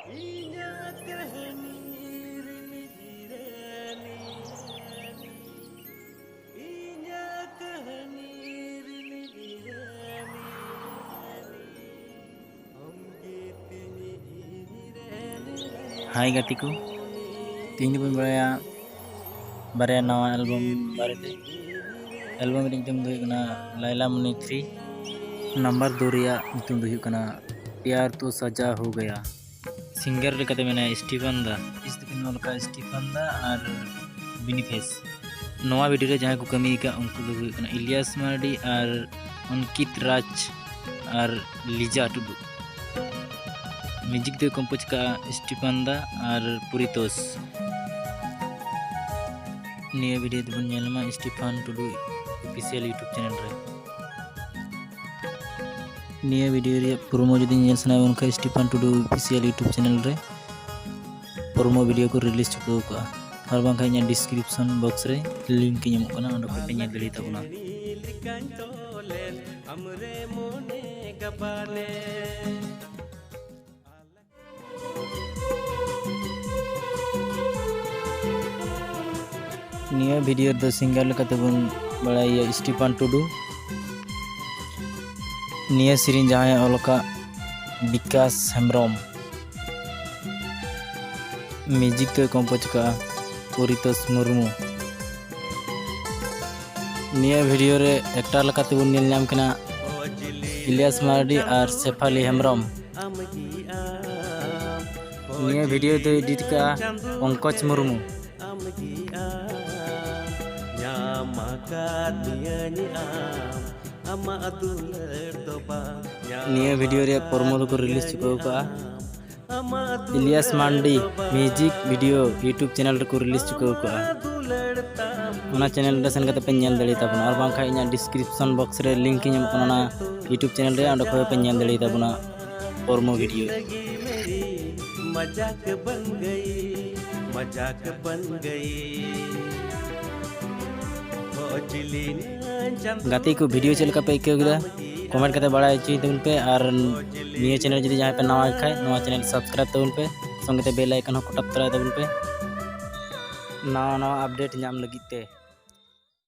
हाय गाती को तीन दिन बड़ा बारे नवा एल्बम बारे ते एल्बम रे नितुम दो कना लैला मुनी 3 नंबर 2 रिया नितुम दो कना प्यार तो सजा हो गया सिंगर लेकाते मेना स्टीफन दा इस दिन नलका स्टीफन दा और बिनीफेस नवा वीडियो रे जहां को कमी का उनको दो कना इलियास मार्डी और अंकित राज और लिजा टुडू म्यूजिक दे कंपोज का स्टीफन दा और पुरितोस निया वीडियो दे बन Stephen Tudu official YouTube channel रे निया वीडियो रे प्रोमो जदी नेल सना उनका Stephen Tudu official YouTube channel रे प्रोमो वीडियो को रिलीज चुको का और बांका इन डिस्क्रिप्शन बॉक्स रे link ñamok kana ondo ko peñe dali tabuna निया वीडियो दो सिंगर लेकाते बन बड़ाई स्टीफन टुडू निया सिरिन जहां अलका विकास हेम्ब्रम म्यूजिक तो कंपोज का पुरितोस मुर्मू निया वीडियो रे एक्टर लेकाते बन नेल नाम कना इलियास मार्डी और शेफाली हेम्ब्रम निया वीडियो तो एडिट का पंकज मुर्मू निया वीडियो रे प्रोमो को रिलीज चुको का इलियास मांडी म्यूजिक वीडियो यूट्यूब चैनल को रिलीज चुको का ओना चैनल रे सेन कते पे नेल दली ताबना और बांखा इना डिस्क्रिप्शन बॉक्स रे लिंक ñam कोना यूट्यूब चैनल रे अंड को पे नेल दली ताबना प्रोमो वीडियो मजाक बन गई गाती को वीडियो चलका पे के गदा कमेंट करते बड़ा चाहिए तबन पे और निया चैनल जदी जहां पे नवा खाय नवा चैनल सब्सक्राइब तबन पे संगते बेल आइकन को टप तरा तबन पे नवा अपडेट नाम लगी ते।